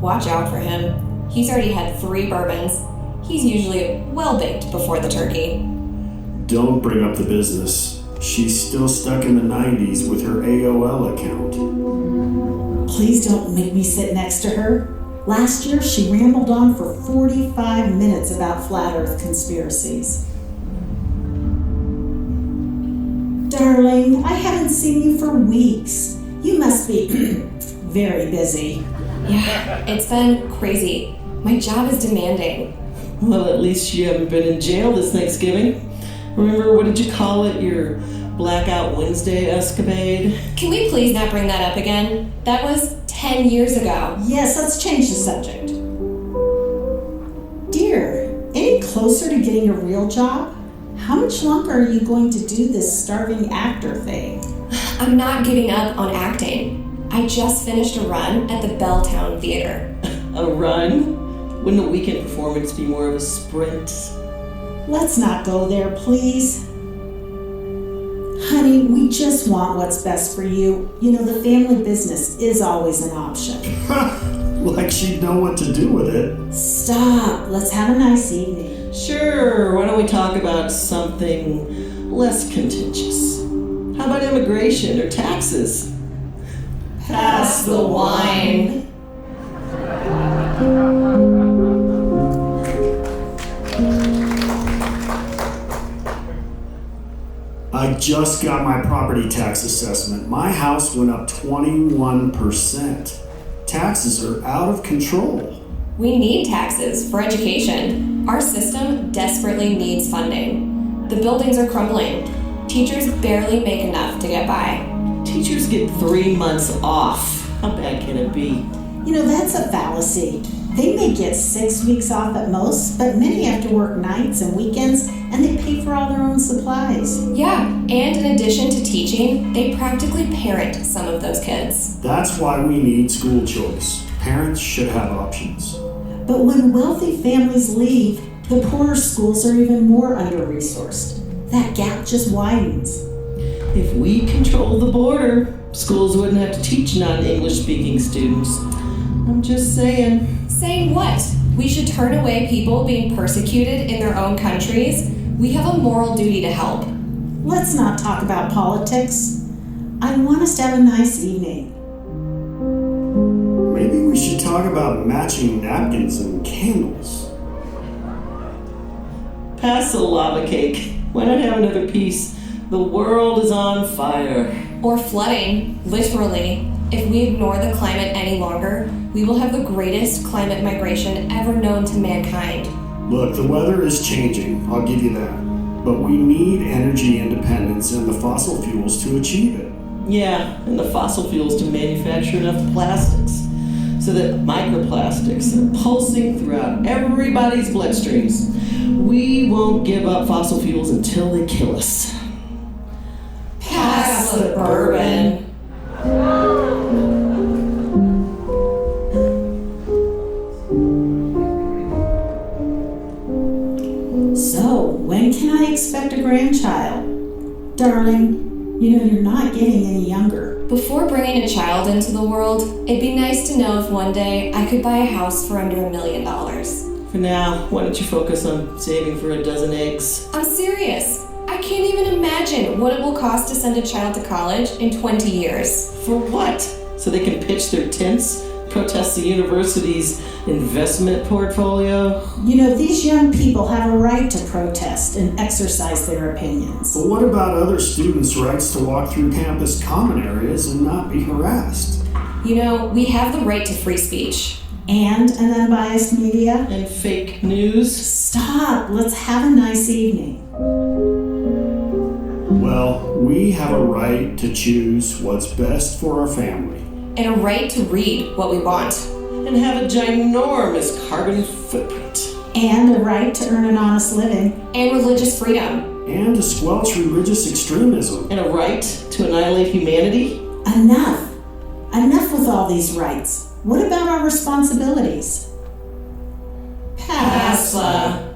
Watch out for him. He's already had 3 bourbons. He's usually well-baked before the turkey. Don't bring up the business. She's still stuck in the 90s with her AOL account. Please don't make me sit next to her. Last year, she rambled on for 45 minutes about flat Earth conspiracies. Darling, I haven't seen you for weeks. You must be very busy. Yeah, it's been crazy. My job is demanding. Well, at least you haven't been in jail this Thanksgiving. Remember, what did you call it, your Blackout Wednesday escapade? Can we please not bring that up again? That was 10 years ago. Yes, let's change the subject. Dear, any closer to getting a real job? How much longer are you going to do this starving actor thing? I'm not giving up on acting. I just finished a run at the Belltown Theater. A run? Wouldn't a weekend performance be more of a sprint? Let's not go there, please. Honey, we just want what's best for you. You know, the family business is always an option. Like she'd know what to do with it. Stop. Let's have a nice evening. Sure, why don't we talk about something less contentious? How about immigration or taxes? Pass the wine. I just got my property tax assessment. My house went up 21%. Taxes are out of control. We need taxes for education. Our system desperately needs funding. The buildings are crumbling. Teachers barely make enough to get by. Teachers get 3 months off. How bad can it be? You know, that's a fallacy. They may get 6 weeks off at most, but many have to work nights and weekends, and they pay for all their own supplies. Yeah, and in addition to teaching, they practically parent some of those kids. That's why we need school choice. Parents should have options. But when wealthy families leave, the poorer schools are even more under-resourced. That gap just widens. If we controlled the border, schools wouldn't have to teach non-English speaking students. I'm just saying. Saying what? We should turn away people being persecuted in their own countries? We have a moral duty to help. Let's not talk about politics. I want us to have a nice evening. Maybe we should talk about matching napkins and candles. Pass the lava cake. Why not have another piece? The world is on fire. Or flooding, literally. If we ignore the climate any longer, we will have the greatest climate migration ever known to mankind. Look, the weather is changing, I'll give you that. But we need energy independence and the fossil fuels to achieve it. Yeah, and the fossil fuels to manufacture enough plastics so that microplastics are pulsing throughout everybody's bloodstreams. We won't give up fossil fuels until they kill us. Pass the bourbon. So, when can I expect a grandchild? Darling, you know you're not getting any younger. Before bringing a child into the world, it'd be nice to know if one day I could buy a house for under $1 million. For now, why don't you focus on saving for a dozen eggs? I'm serious. I can't even imagine what it will cost to send a child to college in 20 years. For what? So they can pitch their tents? Protest the university's investment portfolio? You know, these young people have a right to protest and exercise their opinions. But what about other students' rights to walk through campus common areas and not be harassed? You know, we have the right to free speech. And an unbiased media? And fake news? Stop! Let's have a nice evening. Well, we have a right to choose what's best for our family. And a right to read what we want. And have a ginormous carbon footprint. And a right to earn an honest living. And religious freedom. And to squelch religious extremism. And a right to annihilate humanity? Enough! Enough with all these rights. What about our responsibilities? Pass the...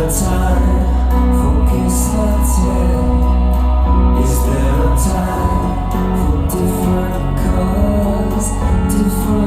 a time focus attack? Is there a time for different colors, different